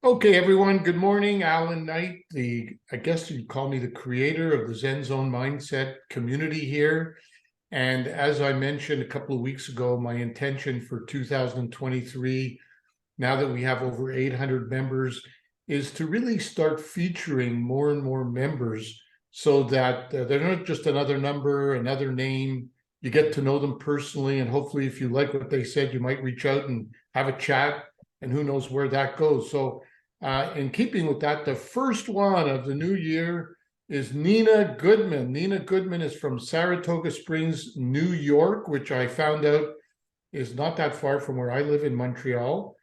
Okay, everyone, good morning. Allan Knight, I guess you'd call me the creator of the Zen Zone Mindset community here. And as I mentioned a couple of weeks ago, my intention for 2023, now that we have over 800 members, is to really start featuring more and more members so that they're not just another number, another name. You get to know them personally, and hopefully if you like what they said, you might reach out and have a chat, and who knows where that goes. So in keeping with that, the first one of the new year is Nina Goodman. Nina Goodman is from Saratoga Springs, New York, which I found out is not that far from where I live in Montreal.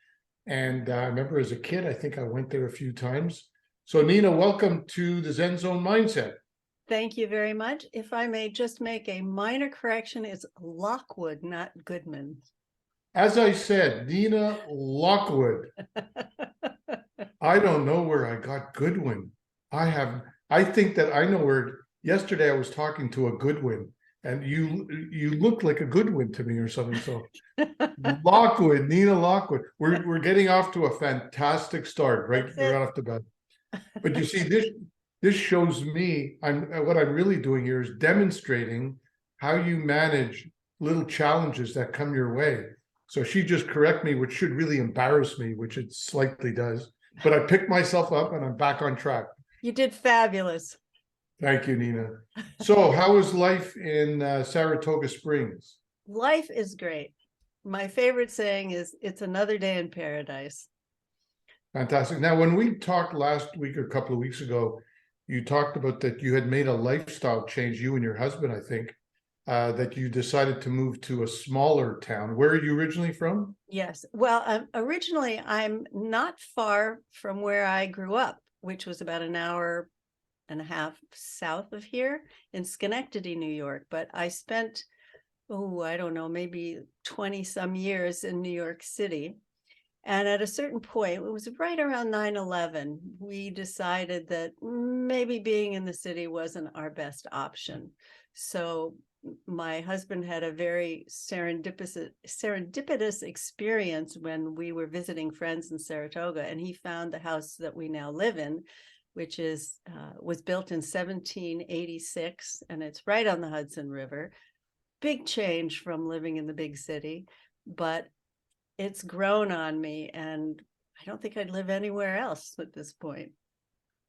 And I remember as a kid, I think I went there a few times. So Nina, welcome to the Zen Zone Mindset. Thank you very much. If I may just make a minor correction, it's Lockwood, not Goodman. As I said, Nina Lockwood. I don't know where I got Goodwin. I think that I know where. Yesterday I was talking to a Goodwin, and you look like a Goodwin to me or something. So Lockwood, Nina Lockwood. We're getting off to a fantastic start, right off the bat. But you see, this shows me what I'm really doing here is demonstrating how you manage little challenges that come your way. So she just correct me, which should really embarrass me, which it slightly does. But I picked myself up and I'm back on track. You did fabulous. Thank you, Nina. So how is life in Saratoga Springs? Life is great. My favorite saying is, it's another day in paradise. Fantastic. Now, when we talked last week or a couple of weeks ago, you talked about that you had made a lifestyle change, you and your husband, I think, that you decided to move to a smaller town. Where are you originally from? Yes. Well, originally, I'm not far from where I grew up, which was about an hour and a half south of here in Schenectady, New York. But I spent, I don't know, maybe 20 some years in New York City. And at a certain point, it was right around 9/11, we decided that maybe being in the city wasn't our best option. So my husband had a very serendipitous experience when we were visiting friends in Saratoga, and he found the house that we now live in, which was built in 1786, and it's right on the Hudson River. Big change from living in the big city, but it's grown on me, and I don't think I'd live anywhere else at this point.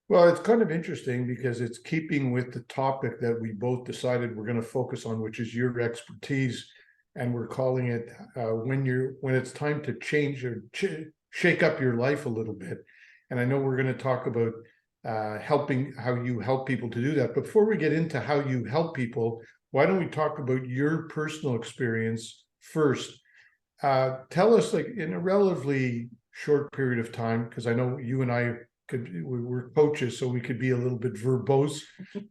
Well, it's kind of interesting because it's keeping with the topic that we both decided we're going to focus on, which is your expertise, and we're calling it when it's time to change or shake up your life a little bit. And I know we're going to talk about how you help people to do that. But before we get into how you help people, why don't we talk about your personal experience first? Tell us, like, in a relatively short period of time, because I know you and I we're coaches, so we could be a little bit verbose,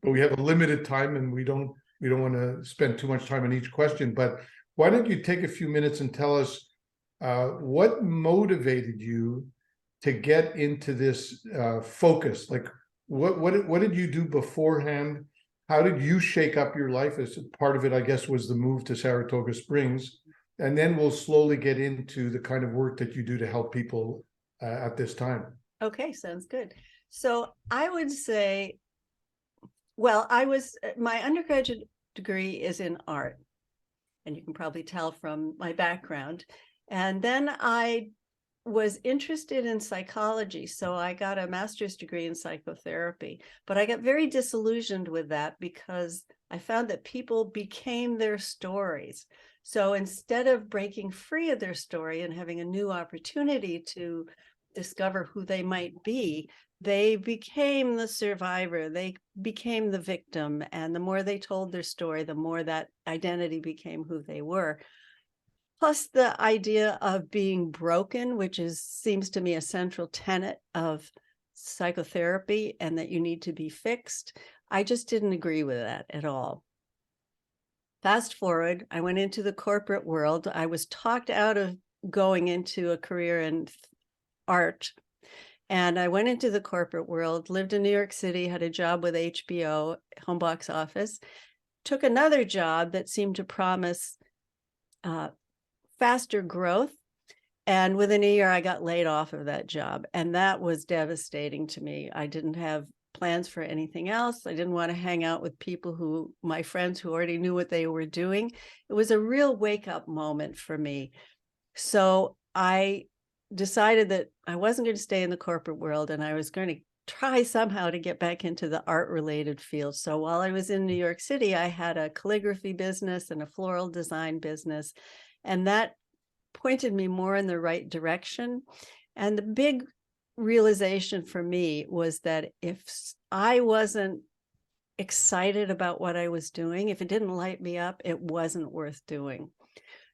but we have a limited time, and we don't want to spend too much time on each question. But why don't you take a few minutes and tell us what motivated you to get into this focus? Like, what did you do beforehand? How did you shake up your life? As part of it, I guess, was the move to Saratoga Springs. And then we'll slowly get into the kind of work that you do to help people at this time. Okay, sounds good. So I would say, my undergraduate degree is in art, and you can probably tell from my background. And then I was interested in psychology, so I got a master's degree in psychotherapy. But I got very disillusioned with that because I found that people became their stories. So instead of breaking free of their story and having a new opportunity to discover who they might be, they became the survivor, they became the victim. And the more they told their story, the more that identity became who they were. Plus the idea of being broken, which seems to me a central tenet of psychotherapy, and that you need to be fixed. I just didn't agree with that at all. Fast forward, I went into the corporate world. I was talked out of going into a career in art. And I went into the corporate world, lived in New York City, had a job with HBO, home box office, took another job that seemed to promise faster growth, And within a year, I got laid off of that job. And that was devastating to me. I didn't have plans for anything else. I didn't want to hang out with my friends who already knew what they were doing. It was a real wake up moment for me. So I decided that I wasn't going to stay in the corporate world, and I was going to try somehow to get back into the art related field. So while I was in New York City, I had a calligraphy business and a floral design business, and that pointed me more in the right direction. And the big realization for me was that if I wasn't excited about what I was doing, if it didn't light me up, it wasn't worth doing.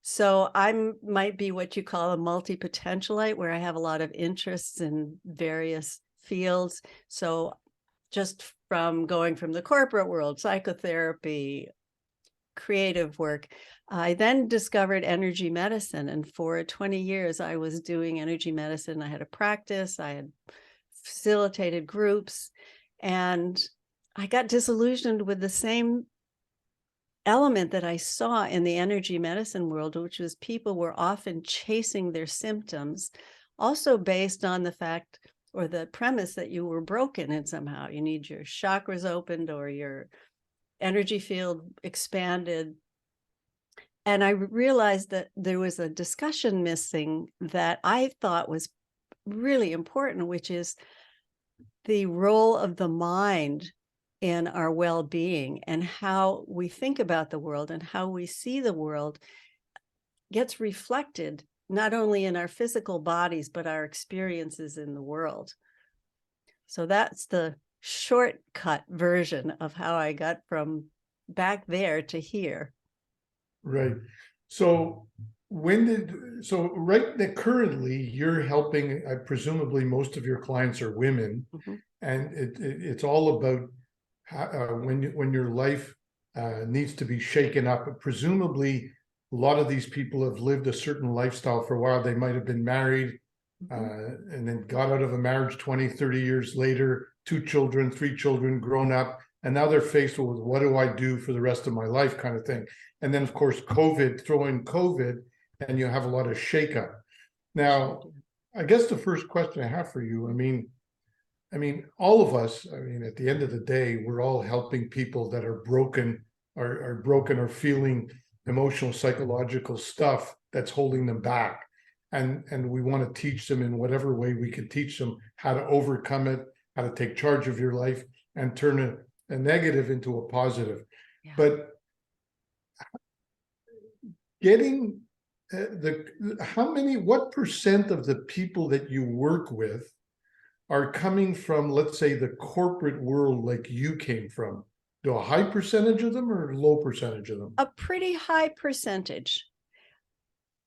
So I might be what you call a multi-potentialite, where I have a lot of interests in various fields. So just from going from the corporate world, psychotherapy, creative work, I then discovered energy medicine. And for 20 years, I was doing energy medicine. I had a practice, I had facilitated groups, and I got disillusioned with the same element that I saw in the energy medicine world, which was people were often chasing their symptoms, also based on the fact or the premise that you were broken and somehow you need your chakras opened or your energy field expanded. And I realized that there was a discussion missing that I thought was really important, which is the role of the mind in our well-being, and how we think about the world and how we see the world gets reflected not only in our physical bodies, but our experiences in the world. So that's the shortcut version of how I got from back there to here. Right. So right now, currently you're helping, presumably most of your clients are women, and it's all about when your life needs to be shaken up. Presumably, a lot of these people have lived a certain lifestyle for a while. They might have been married and then got out of a marriage 20, 30 years later, 2 children, 3 children grown up, and now they're faced with, what do I do for the rest of my life, kind of thing. And then, of course, throw in COVID, and you have a lot of shakeup. Now, I guess the first question I have for you, I mean, all of us, at the end of the day, we're all helping people that are broken, are broken or feeling emotional, psychological stuff that's holding them back. And we want to teach them in whatever way we can teach them how to overcome it, how to take charge of your life and turn a negative into a positive. Yeah. But getting what percent of the people that you work with are coming from, let's say, the corporate world like you came from? Do a high percentage of them or a low percentage of them? A pretty high percentage.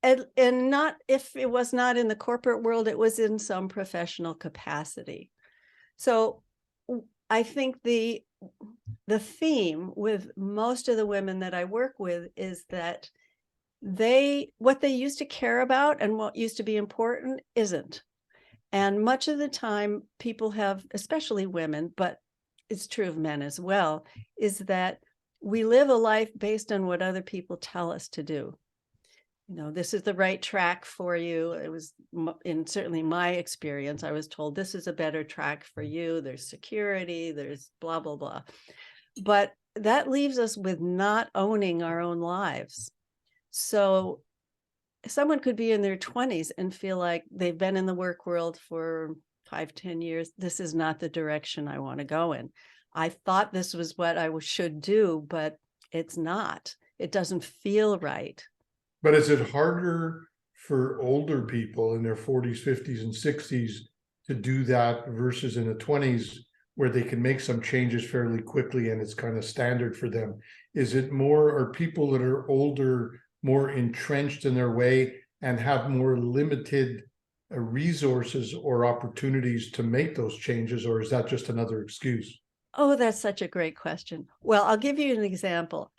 And not, if it was not in the corporate world, it was in some professional capacity. So I think the theme with most of the women that I work with is that what they used to care about and what used to be important isn't. And much of the time people have, especially women, but it's true of men as well, is that we live a life based on what other people tell us to do. This is the right track for you. It was, in certainly my experience, I was told this is a better track for you. There's security, there's blah, blah, blah. But that leaves us with not owning our own lives. So someone could be in their 20s and feel like they've been in the work world for 5-10 years. This is not the direction I want to go in. I thought this was what I should do, but it's not. It doesn't feel right. But is it harder for older people in their 40s, 50s, and 60s to do that versus in the 20s, where they can make some changes fairly quickly and it's kind of standard for them? Are people that are older more entrenched in their way and have more limited resources or opportunities to make those changes, or is that just another excuse? Oh, that's such a great question. Well, I'll give you an example.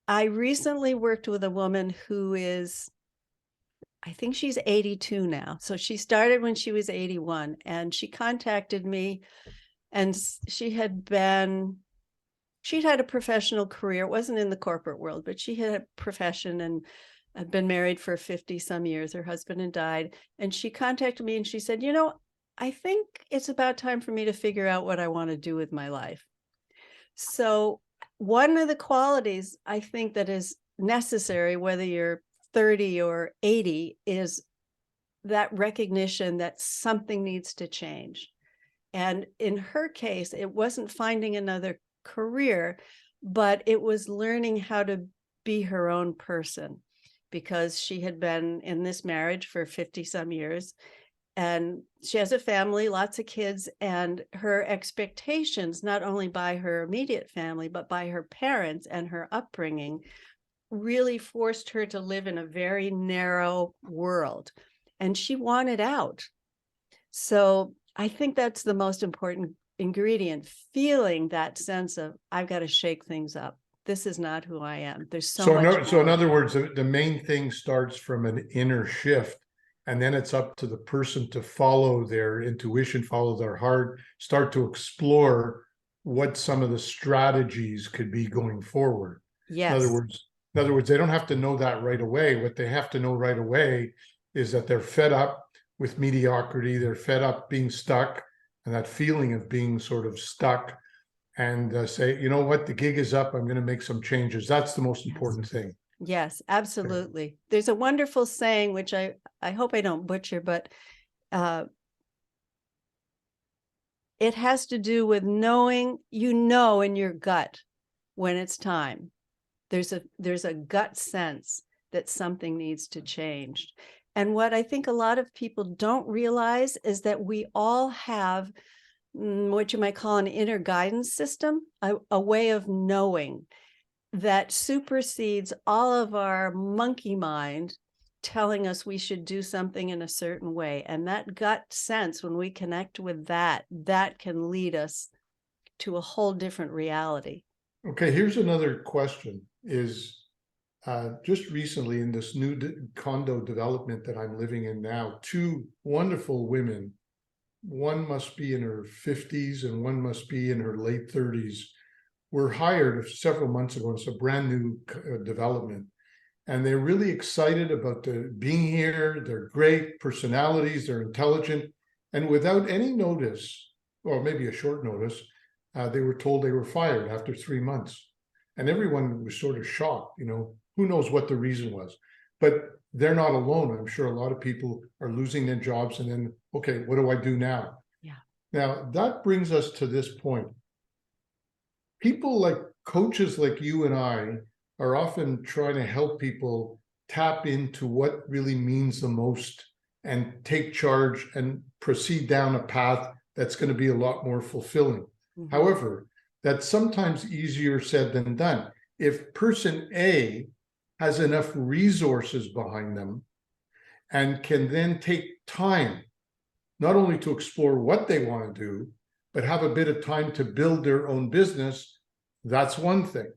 I recently worked with a woman who is, I think she's 82 now. So she started when she was 81, and she contacted me, and she'd had a professional career. It wasn't in the corporate world, but she had a profession, and I've been married for 50 some years. Her husband had died. And she contacted me and she said, I think it's about time for me to figure out what I want to do with my life. So one of the qualities I think that is necessary, whether you're 30 or 80, is that recognition that something needs to change. And in her case, it wasn't finding another career, but it was learning how to be her own person, because she had been in this marriage for 50 some years. And she has a family, lots of kids, and her expectations, not only by her immediate family, but by her parents and her upbringing, really forced her to live in a very narrow world. And she wanted out. So I think that's the most important ingredient, feeling that sense of, I've got to shake things up. This is not who I am. There's so much So in more. other words, the main thing starts from an inner shift, and then it's up to the person to follow their intuition, follow their heart, start to explore what some of the strategies could be going forward. Yes. In other words, they don't have to know that right away. What they have to know right away is that they're fed up with mediocrity. They're fed up being stuck, and that feeling of being sort of stuck, and say, you know what, the gig is up. I'm going to make some changes. That's the most important thing. Yes, absolutely. There's a wonderful saying, which I hope I don't butcher, but it has to do with knowing, in your gut when it's time. There's a gut sense that something needs to change. And what I think a lot of people don't realize is that we all have what you might call an inner guidance system, a way of knowing that supersedes all of our monkey mind telling us we should do something in a certain way. And that gut sense, when we connect with that can lead us to a whole different reality. Okay, here's another question is, just recently in this new condo development that I'm living in now, two wonderful women, one must be in her 50s and one must be in her late 30s, were hired several months ago. It's a brand new development. And they're really excited about being here. They're great personalities, they're intelligent. And without any notice, or maybe a short notice, they were told they were fired after 3 months. And everyone was sort of shocked, who knows what the reason was. But they're not alone. I'm sure a lot of people are losing their jobs and then, okay, what do I do now? Yeah. Now, that brings us to this point. People like coaches like you and I are often trying to help people tap into what really means the most and take charge and proceed down a path that's going to be a lot more fulfilling. Mm-hmm. However, that's sometimes easier said than done. If person A has enough resources behind them and can then take time, not only to explore what they want to do, but have a bit of time to build their own business, that's one thing.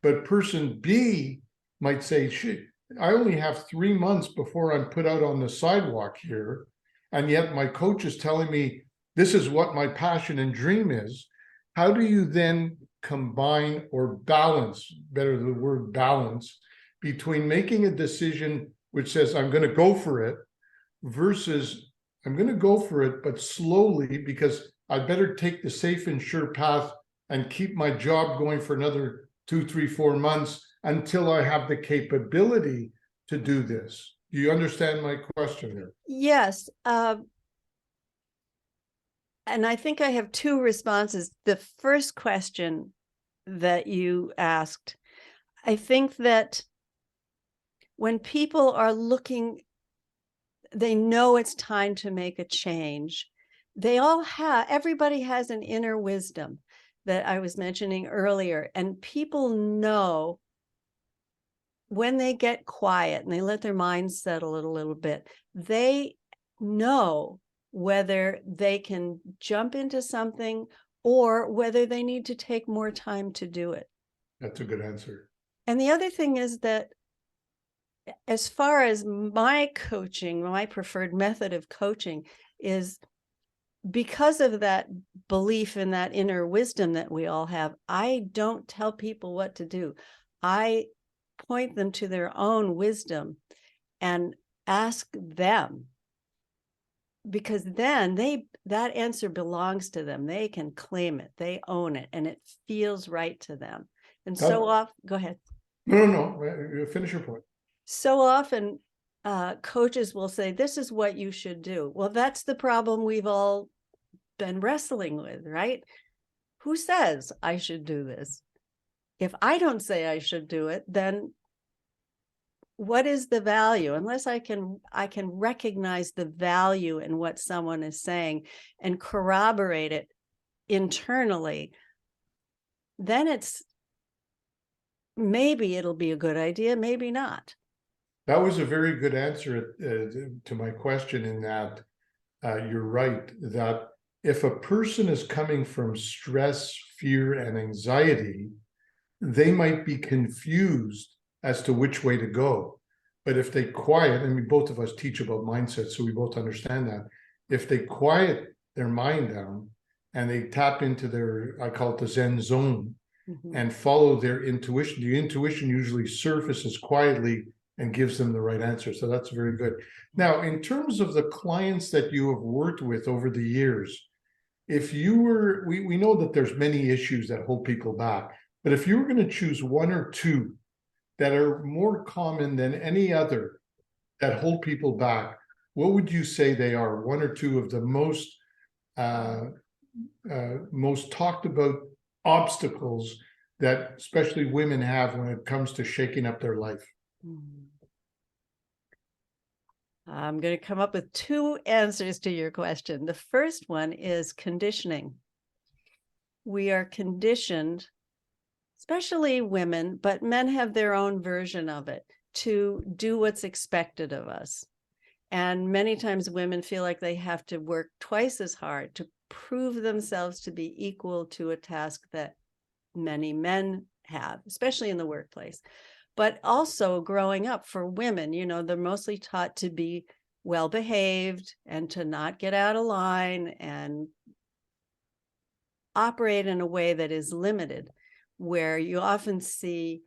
But person B might say, shit, I only have 3 months before I'm put out on the sidewalk here. And yet my coach is telling me this is what my passion and dream is. How do you then combine or balance, better the word balance, between making a decision which says I'm going to go for it versus I'm going to go for it, but slowly, because I better take the safe and sure path and keep my job going for another 2, 3, 4 months until I have the capability to do this. Do you understand my question here? Yes. And I think I have two responses. The first question that you asked, I think that when people are looking, they know it's time to make a change. Everybody has an inner wisdom that I was mentioning earlier, and people know when they get quiet and they let their minds settle a little bit, they know whether they can jump into something or whether they need to take more time to do it. That's a good answer. And the other thing is that as far as my coaching, my preferred method of coaching is because of that belief in that inner wisdom that we all have. I don't tell people what to do. I point them to their own wisdom and ask them, because then that answer belongs to them. They can claim it, they own it, and it feels right to them. And so often, go ahead. No, finish your point. So often coaches will say, this is what you should do. Well, that's the problem we've all been wrestling with, right? Who says I should do this? If I don't say I should do it, then what is the value? Unless I can recognize the value in what someone is saying and corroborate it internally, then maybe it'll be a good idea, maybe not. That was a very good answer to my question, in that you're right, that if a person is coming from stress, fear, and anxiety, they might be confused as to which way to go. But if they quiet, and we both of us teach about mindset, so we both understand that, if they quiet their mind down and they tap into their, I call it the Zen zone, and follow their intuition, the intuition usually surfaces quietly and gives them the right answer. So that's very good. Now, in terms of the clients that you have worked with over the years, if you were, we know that there's many issues that hold people back, but if you were going to choose one or two that are more common than any other that hold people back, what would you say they are? One or two of the most talked about obstacles that especially women have when it comes to shaking up their life? I'm going to come up with two answers to your question. The first one is conditioning. We are conditioned, especially women, but men have their own version of it, to do what's expected of us. And many times women feel like they have to work twice as hard to prove themselves to be equal to a task that many men have, especially in the workplace. But also growing up for women, they're mostly taught to be well-behaved and to not get out of line and operate in a way that is limited, where you often see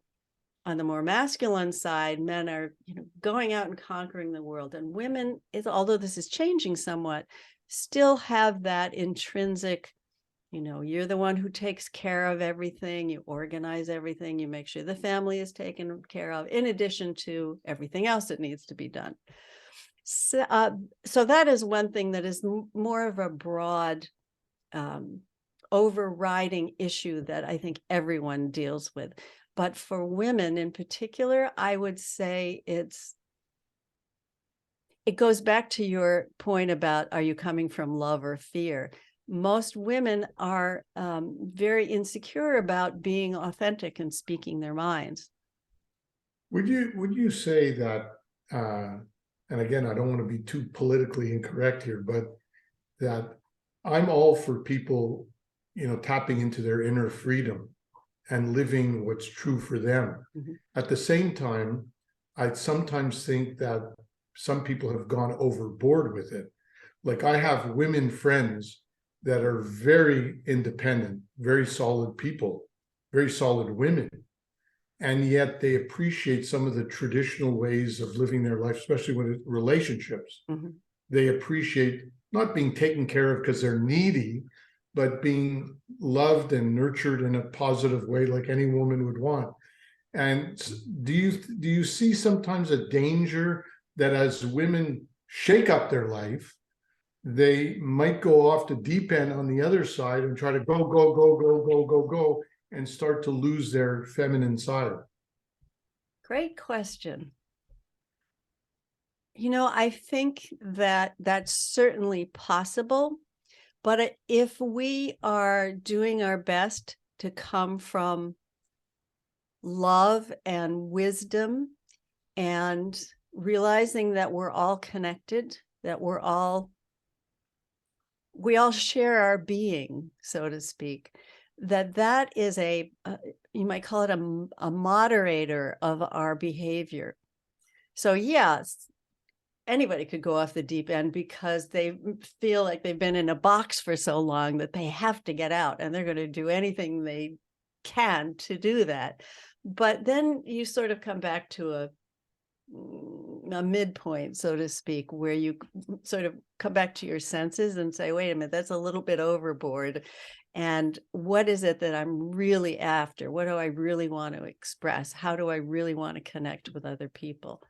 on the more masculine side, men are going out and conquering the world, and women, although this is changing somewhat, still have that intrinsic, you're the one who takes care of everything, you organize everything, you make sure the family is taken care of, in addition to everything else that needs to be done. So that is one thing that is more of a broad overriding issue that I think everyone deals with. But for women in particular, I would say it goes back to your point about, are you coming from love or fear? Most women are very insecure about being authentic and speaking their minds. Would you say that, and again, I don't want to be too politically incorrect here, but that I'm all for people, tapping into their inner freedom and living what's true for them. At the same time, I sometimes think that some people have gone overboard with it. Like, I have women friends that are very independent, very solid people, very solid women, and yet they appreciate some of the traditional ways of living their life, especially when it's relationships. They appreciate not being taken care of because they're needy, but being loved and nurtured in a positive way, like any woman would want. And do you see sometimes a danger that as women shake up their life, they might go off the deep end on the other side and try to go, and start to lose their feminine side? Great question. I think that that's certainly possible, but if we are doing our best to come from love and wisdom and realizing that we're all connected, that we all share our being, so to speak, that is you might call it a moderator of our behavior. So yes, anybody could go off the deep end because they feel like they've been in a box for so long that they have to get out, and they're going to do anything they can to do that. But then you sort of come back to a midpoint, so to speak, where you sort of come back to your senses and say, wait a minute, that's a little bit overboard. And what is it that I'm really after? What do I really want to express? How do I really want to connect with other people?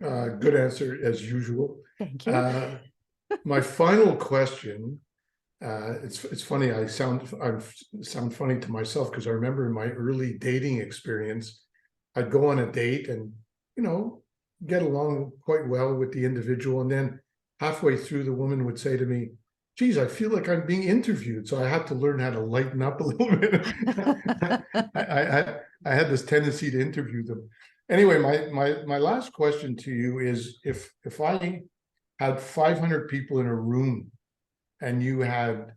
Good answer as usual. Thank you. My final question, it's funny, I sound funny to myself because I remember in my early dating experience, I'd go on a date and, get along quite well with the individual. And then halfway through, the woman would say to me, geez, I feel like I'm being interviewed. So I had to learn how to lighten up a little bit. I had this tendency to interview them. Anyway, my last question to you is, if I had 500 people in a room and you had,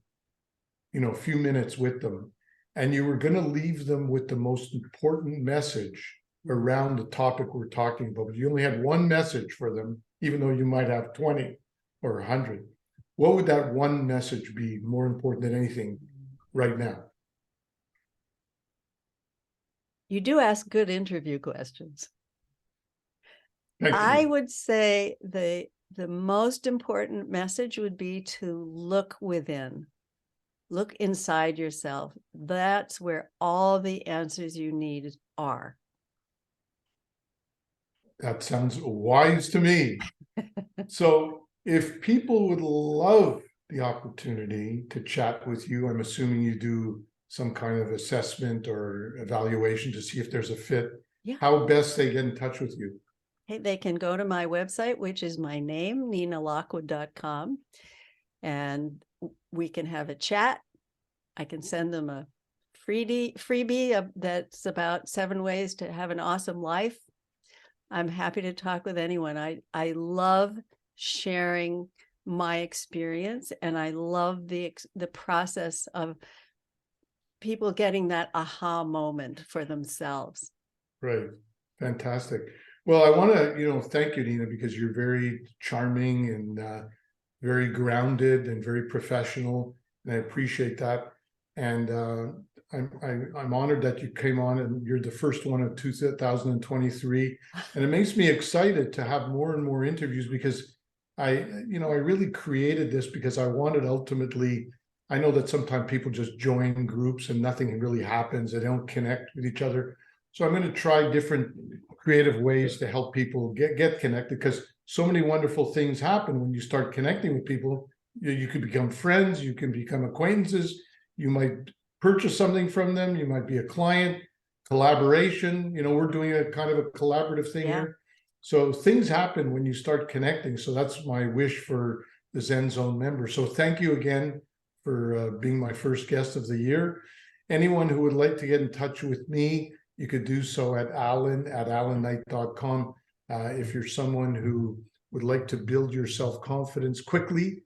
a few minutes with them, and you were going to leave them with the most important message around the topic we're talking about, but you only had one message for them, even though you might have 20 or 100, what would that one message be, more important than anything right now? You do ask good interview questions. Thank you. I would say the most important message would be to look within. Look inside yourself. That's where all the answers you need are. That sounds wise to me. So if people would love the opportunity to chat with you, I'm assuming you do some kind of assessment or evaluation to see if there's a fit. Yeah. How best they get in touch with you? Hey, they can go to my website, which is my name, ninalockwood.com, and we can have a chat. I can send them a freebie that's about 7 ways to have an awesome life. I'm happy to talk with anyone. I love sharing my experience, and I love the process of people getting that aha moment for themselves. Right. Fantastic. Well, I want to, thank you, Nina, because you're very charming and very grounded and very professional, and I appreciate that. And I'm honored that you came on, and you're the first one of 2023, and it makes me excited to have more and more interviews, because I really created this because I wanted, ultimately, I know that sometimes people just join groups and nothing really happens, they don't connect with each other. So I'm going to try different creative ways to help people get connected, because so many wonderful things happen when you start connecting with people. You could become friends, you can become acquaintances, you might purchase something from them, you might be a client, collaboration. We're doing a kind of a collaborative thing here. So things happen when you start connecting. So that's my wish for the Zen Zone members. So thank you again for being my first guest of the year. Anyone who would like to get in touch with me, you could do so at allan@allanknight.com. If you're someone who would like to build your self-confidence quickly,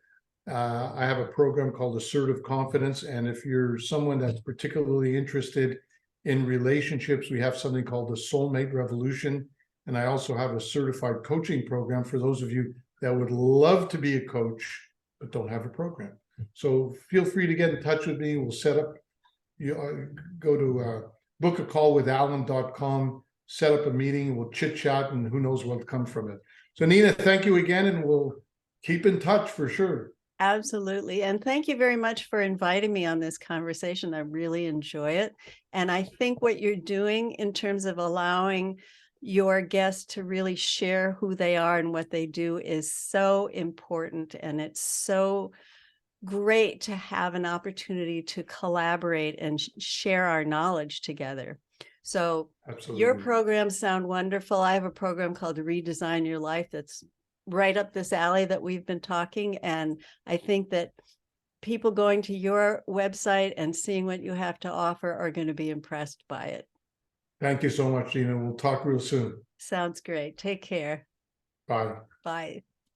I have a program called Assertive Confidence. And if you're someone that's particularly interested in relationships, we have something called the Soulmate Revolution. And I also have a certified coaching program for those of you that would love to be a coach, but don't have a program. So feel free to get in touch with me. We'll set up, go to book a call with Allan.com, set up a meeting, we'll chit chat, and who knows what'll come from it. So Nina, thank you again, and we'll keep in touch for sure. Absolutely. And thank you very much for inviting me on this conversation. I really enjoy it. And I think what you're doing in terms of allowing your guests to really share who they are and what they do is so important. And it's so great to have an opportunity to collaborate and share our knowledge together. So absolutely. Your programs sound wonderful. I have a program called Redesign Your Life that's right up this alley that we've been talking. And I think that people going to your website and seeing what you have to offer are going to be impressed by it. Thank you so much, Nina. We'll talk real soon. Sounds great. Take care. Bye. Bye.